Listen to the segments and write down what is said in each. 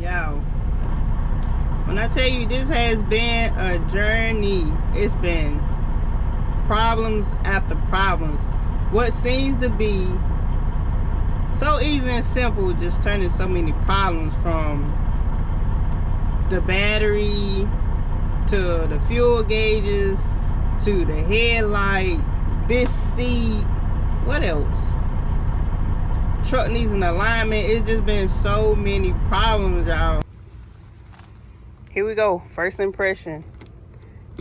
Y'all, when I tell you this has been a journey, it's been problems after problems. What seems to be so easy and simple just turning so many problems, from the battery to the fuel gauges to the headlight, this seat, what else? Truck needs an alignment. It's just been so many problems, y'all. Here we go, first impression.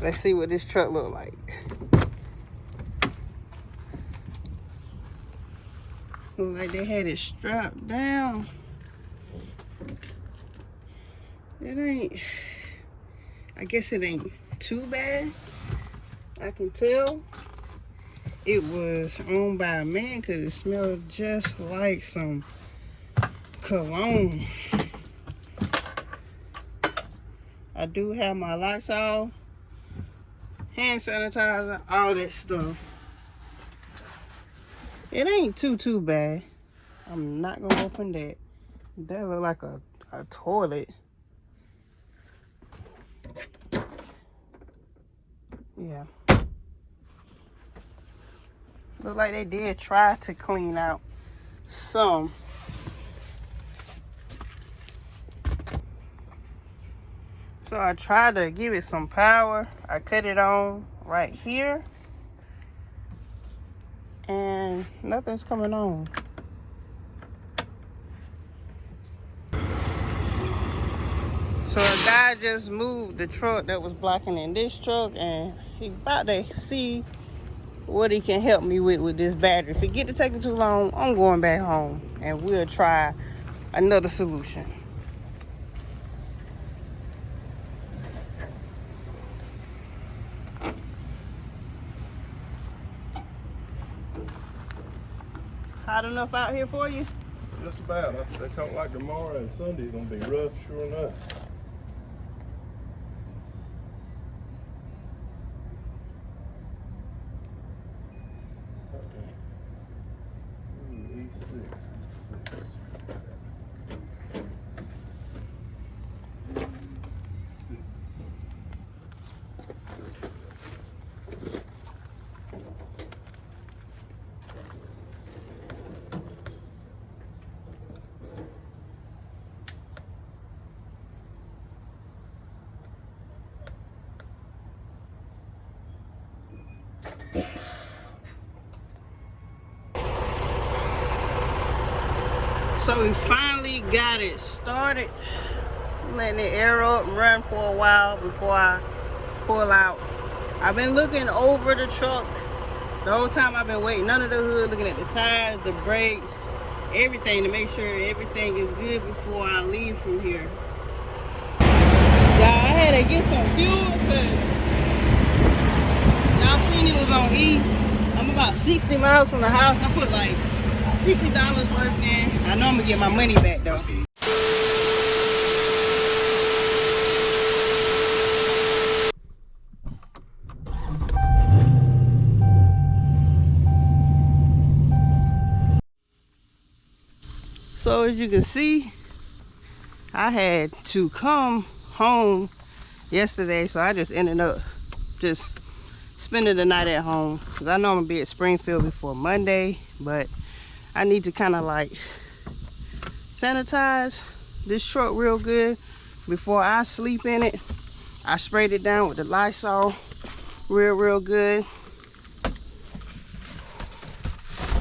Let's see what this truck look like. Look like they had it strapped down. It ain't, I guess it ain't too bad. I can tell it was owned by a man because it smelled just like some cologne. I do have my Lysol, hand sanitizer, all that stuff. It ain't too bad. I'm not gonna open that. That look like a toilet. Yeah. Look like they did try to clean out some. So I tried to give it some power. I cut it on right here. And nothing's coming on. So a guy just moved the truck that was blocking in this truck, and he about to see what he can help me with this battery. If it get to taking too long, I'm going back home and we'll try another solution. Hot enough out here for you? Just about. They talk like tomorrow and Sunday's gonna be rough, sure enough. Ooh, E6. So we finally got it started. Letting it air up and run for a while before I pull out. I've been looking over the truck the whole time I've been waiting under the hood, looking at the tires, the brakes, everything to make sure everything is good before I leave from here. Y'all, I had to get some fuel because y'all seen it was on E. I'm about 60 miles from the house. I put like $60 worth in. I know I'm gonna get my money back though. So as you can see, I had to come home yesterday, so I just ended up just spending the night at home because I know I'm gonna be at Springfield before Monday, but I need to kind of like sanitize this truck real good before I sleep in it. I sprayed it down with the Lysol real good.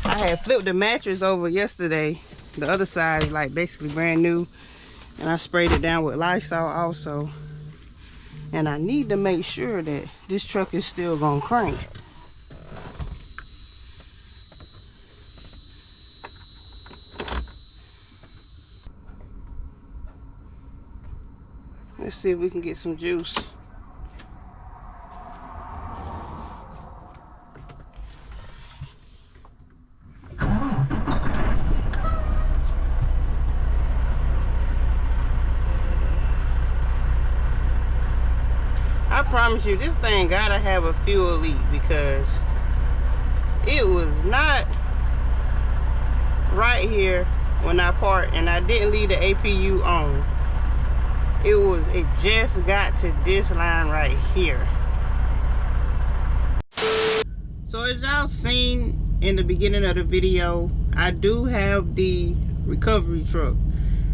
I had flipped the mattress over yesterday. The other side is like basically brand new, and I sprayed it down with Lysol also. And I need to make sure that this truck is still gonna crank. Let's see if we can get some juice. I promise you, this thing gotta have a fuel leak because it was not right here when I parked, and I didn't leave the APU on. It just got to this line right here. So as y'all seen in the beginning of the video, I do have the recovery truck.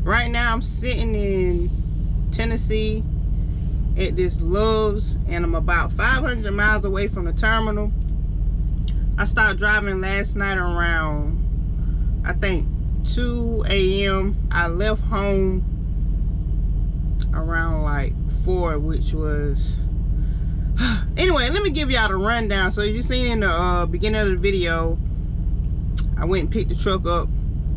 Right now I'm sitting in Tennessee at this Love's, and I'm about 500 miles away from the terminal. I started driving last night around, I think, 2 a.m. I left home around like 4, which was anyway, let me give y'all the rundown. So you seen in the beginning of the video, I went and picked the truck up.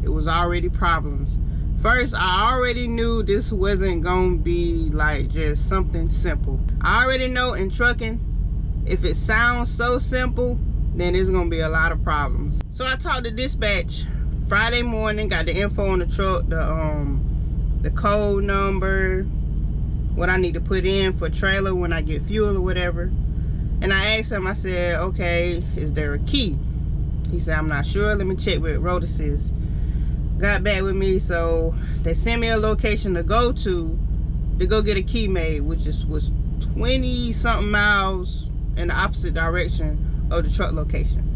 It was already problems. First, I already knew this wasn't gonna be like just something simple. I already know in trucking, if it sounds so simple, then there's gonna be a lot of problems. So I talked to dispatch Friday morning, got the info on the truck, the code number, what I need to put in for trailer when I get fuel or whatever. And I asked him, I said, okay, is there a key? He said, I'm not sure, let me check with Rotis's. Got back with me, so they sent me a location to go get a key made, which was 20 something miles in the opposite direction of the truck location.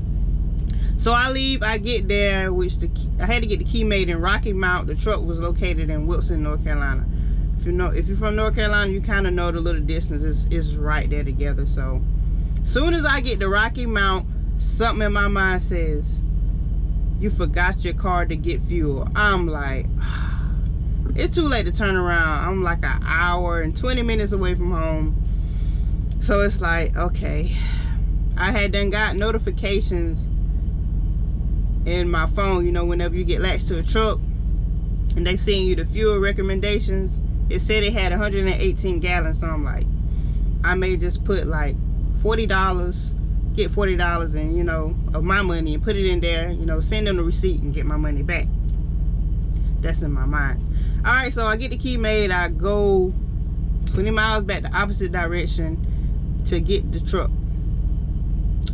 So I leave, I get there, I had to get the key made in Rocky Mount. The truck was located in Wilson, North Carolina. If you're from North Carolina, you kind of know the little distance is right there together. So soon as I get to Rocky Mount, something in my mind says, you forgot your car to get fuel. I'm like, it's too late to turn around. I'm like an hour and 20 minutes away from home. So it's like, okay. I had done got notifications in my phone, you know, whenever you get latched to a truck and they send you the fuel recommendations, it said it had 118 gallons. So I'm like, I may just put like $40, get $40 and, you know, of my money and put it in there, you know, send them the receipt and get my money back. That's in my mind. All right, so I get the key made. I go 20 miles back the opposite direction to get the truck.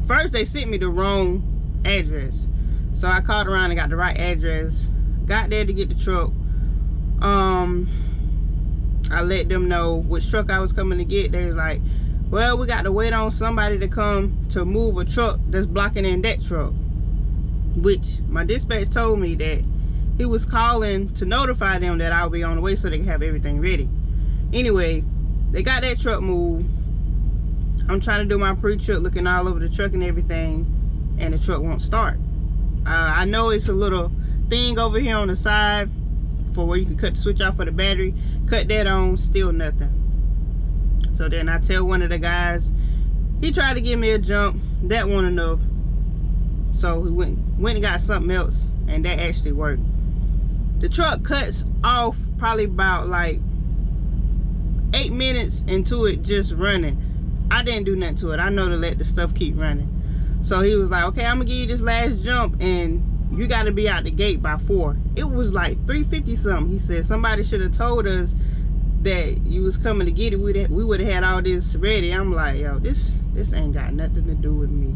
First, they sent me the wrong address. So I called around and got the right address. Got there to get the truck. I let them know which truck I was coming to get. They was like, well, we got to wait on somebody to come to move a truck that's blocking in that truck. Which my dispatch told me that he was calling to notify them that I'll be on the way so they can have everything ready. Anyway, they got that truck moved. I'm trying to do my pre-trip, looking all over the truck and everything, and the truck won't start. I know it's a little thing over here on the side for where you can cut the switch off for the battery. Cut that on, still nothing. So then I tell one of the guys, he tried to give me a jump, that wasn't enough. So he went and got something else, and that actually worked. The truck cuts off probably about like 8 minutes into it just running. I didn't do nothing to it. I know to let the stuff keep running. So he was like, okay, I'm gonna give you this last jump and you gotta be out the gate by 4. It was like 3:50 something. He said somebody should have told us that you was coming to get it. We would have had all this ready. I'm like, yo, this ain't got nothing to do with me.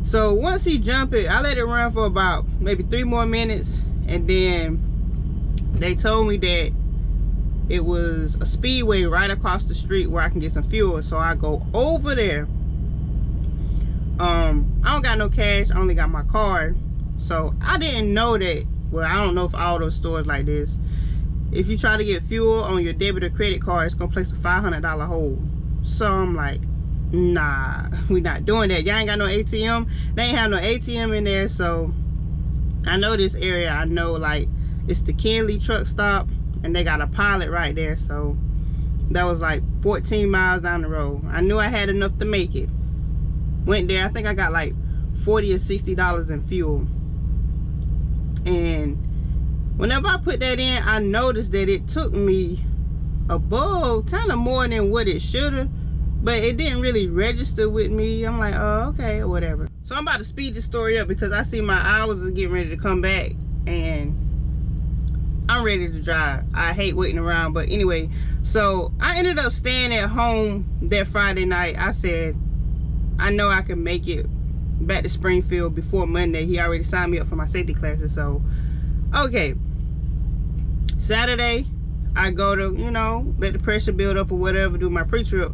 So once he jumped it, I let it run for about maybe 3 more minutes, and then they told me that it was a speedway right across the street where I can get some fuel. So I go over there. I don't got no cash, I only got my card. So I didn't know that, well, I don't know if all those stores like this, if you try to get fuel on your debit or credit card, it's gonna place a $500 hold. So I'm like, nah, we not doing that. Y'all ain't got no ATM. They ain't have no ATM in there. So I know this area. I know, like, it's the Kinley truck stop and they got a Pilot right there. So that was like 14 miles down the road. I knew I had enough to make it. Went there, I think I got like $40 or $60 in fuel. And whenever I put that in, I noticed that it took me above, kind of more than what it should have, but it didn't really register with me. I'm like, oh, okay, or whatever. So I'm about to speed the story up because I see my hours are getting ready to come back and I'm ready to drive. I hate waiting around, but anyway, so I ended up staying at home that Friday night. I said, I know I can make it back to Springfield before Monday. He already signed me up for my safety classes. So okay, Saturday I go to, you know, let the pressure build up or whatever, do my pre-trip.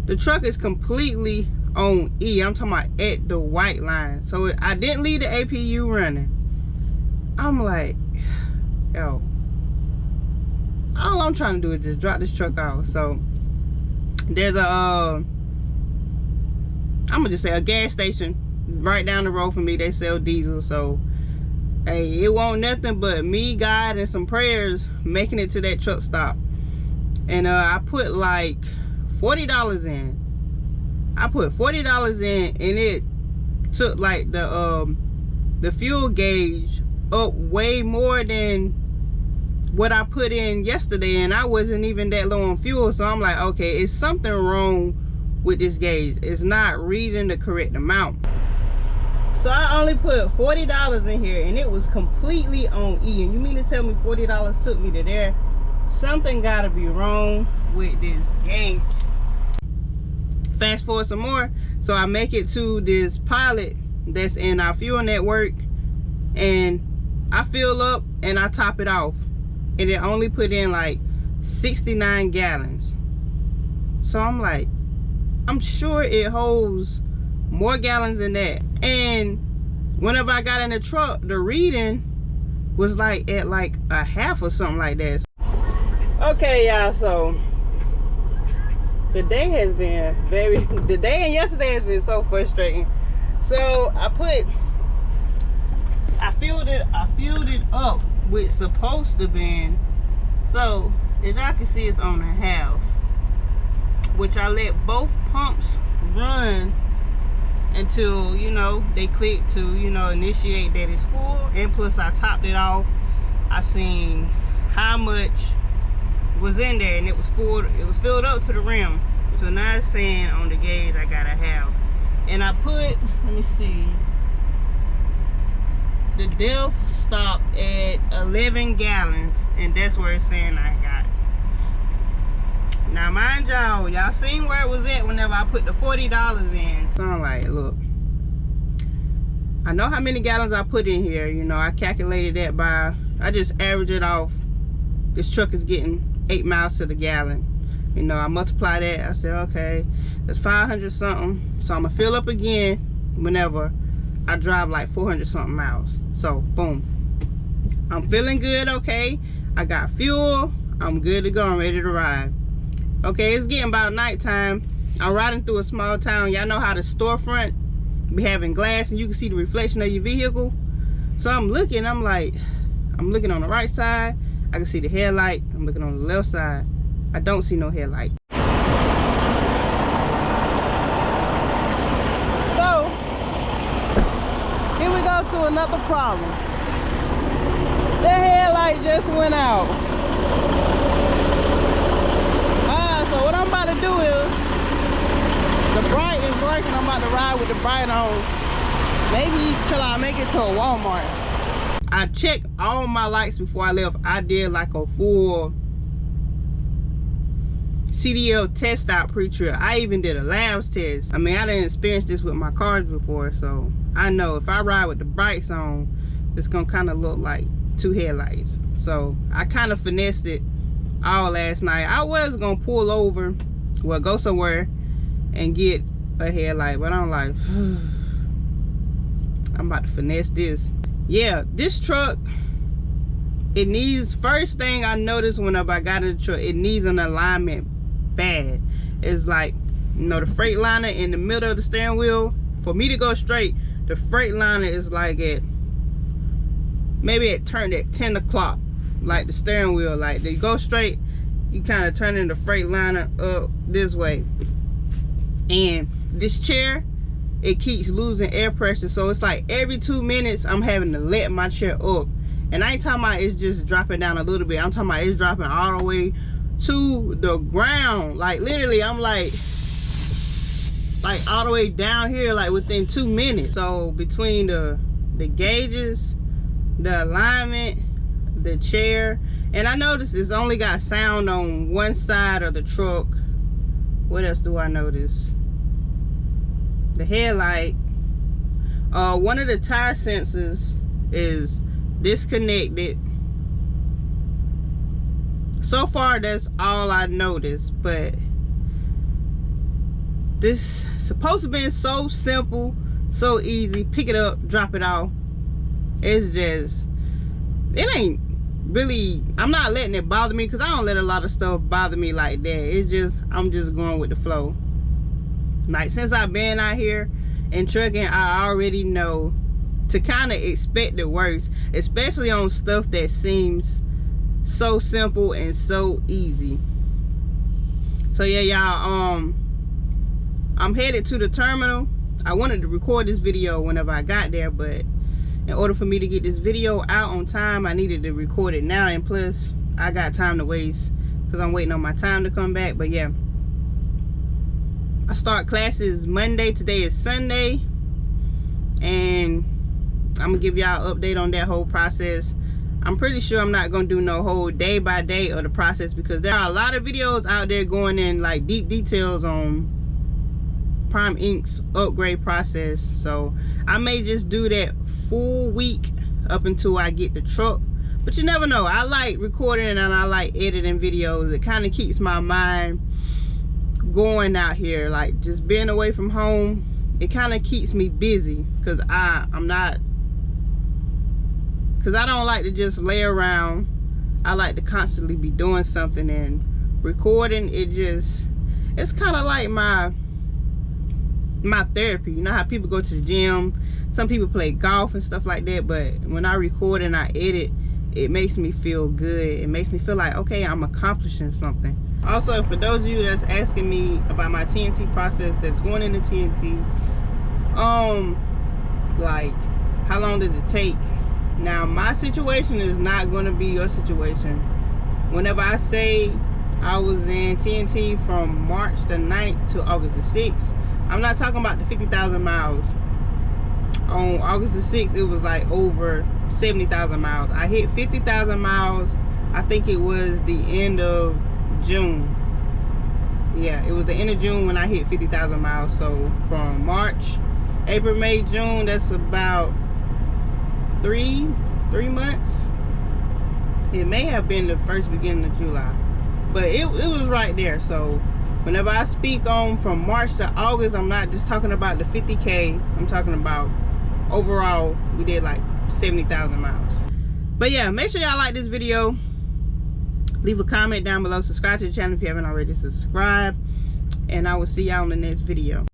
The truck is completely on E. I'm talking about at the white line. So I didn't leave the APU running. I'm like, yo, all I'm trying to do is just drop this truck off. So there's a I'm gonna just say a gas station right down the road from me. They sell diesel. So hey, it won't nothing but me, God, and some prayers making it to that truck stop. And I put like $40 in. I put $40 in, and it took like the fuel gauge up way more than what I put in yesterday, and I wasn't even that low on fuel. So I'm like, okay, it's something wrong with this gauge. It's not reading the correct amount. So I only put $40 in here, and it was completely on E. And you mean to tell me $40 took me to there? Something gotta be wrong with this gauge. Fast forward some more. So I make it to this pilot that's in our fuel network, and I fill up and I top it off. And it only put in like 69 gallons. So I'm like, I'm sure it holds more gallons than that. And whenever I got in the truck, the reading was like at like a half or something like that. Okay, y'all, so the day has been the day and yesterday has been so frustrating. So I filled it up with supposed to be, so as y'all can see, it's on a half, which I let both pumps run until, you know, they click to, you know, initiate that it's full. And plus I topped it off. I seen how much was in there, and it was full. It was filled up to the rim. So now it's saying on the gauge I got a half. And I put, let me see, the depth stopped at 11 gallons, and that's where it's saying I got. Now mind y'all seen where it was at whenever I put the $40 in. So I'm like, look, I know how many gallons I put in here. You know, I calculated that by, I just average it off. This truck is getting 8 miles to the gallon. You know, I multiply that. I said, okay, that's 500 something. So I'm gonna fill up again whenever I drive like 400 something miles. So boom, I'm feeling good. Okay, I got fuel, I'm good to go, I'm ready to ride. Okay, it's getting about nighttime. I'm riding through a small town. Y'all know how the storefront be having glass and you can see the reflection of your vehicle. So I'm looking, I'm looking on the right side, I can see the headlight. I'm looking on the left side, I don't see no headlight. So here we go to another problem. The headlight just went out. So what I'm about to do is, the bright is working. I'm about to ride with the bright on, maybe till I make it to a Walmart. I checked all my lights before I left. I did like a full CDL test out pre-trip. I even did a labs test. I mean, I didn't experience this with my cars before, so I know if I ride with the brights on, it's gonna kind of look like two headlights. So I kind of finessed it all last night. I was gonna pull over, well, go somewhere and get a headlight, but I'm like, I'm about to finesse this. Yeah, this truck, it needs, first thing I noticed whenever I got in the truck, it needs an alignment bad. It's like, you know, the Freightliner in the middle of the steering wheel, for me to go straight, the Freightliner is like at, maybe it turned at 10 o'clock, like the steering wheel, like they go straight, you kind of turning the Freightliner up this way. And this chair, it keeps losing air pressure, so it's like every 2 minutes I'm having to let my chair up. And I ain't talking about it's just dropping down a little bit, I'm talking about it's dropping all the way to the ground. Like literally I'm like all the way down here, like within 2 minutes. So between the gauges, the alignment, the chair, and I noticed it's only got sound on one side of the truck. What else do I notice? The headlight, one of the tire sensors is disconnected, So far, that's all I noticed. But this supposed to be so simple, so easy. Pick it up, drop it off. It's just, it ain't really, I'm not letting it bother me, because I don't let a lot of stuff bother me like that. It's just, I'm just going with the flow. Like, since I've been out here and trucking, I already know to kind of expect the worst, especially on stuff that seems so simple and so easy. So yeah, y'all, I'm headed to the terminal. I wanted to record this video whenever I got there, but in order for me to get this video out on time, I needed to record it now, and plus I got time to waste because I'm waiting on my time to come back. But yeah, I start classes Monday. Today is Sunday, and I'm gonna give y'all an update on that whole process. I'm pretty sure I'm not gonna do no whole day by day of the process, because there are a lot of videos out there going in like deep details on Prime Inc.'s upgrade process. So I may just do that full week up until I get the truck. But you never know. I like recording and I like editing videos. It kind of keeps my mind going out here. Like, just being away from home, it kind of keeps me busy, because I don't like to just lay around. I like to constantly be doing something, and recording, it's kind of like my therapy. You know how people go to the gym, some people play golf and stuff like that, but when I record and I edit, it makes me feel good. It makes me feel like, okay, I'm accomplishing something. Also, for those of you that's asking me about my TNT process that's going into TNT, like, how long does it take? Now, my situation is not going to be your situation. Whenever I say I was in TNT from March the 9th to August the 6th, I'm not talking about the 50,000 miles. On August the 6th, it was like over 70,000 miles. I hit 50,000 miles, I think it was the end of June. Yeah, it was the end of June when I hit 50,000 miles. So from March, April, May, June, that's about three months. It may have been the first beginning of July, but it was right there. So whenever I speak on from March to August, I'm not just talking about the 50K. I'm talking about overall, we did like 70,000 miles. But yeah, make sure y'all like this video. Leave a comment down below. Subscribe to the channel if you haven't already. Subscribe. And I will see y'all in the next video.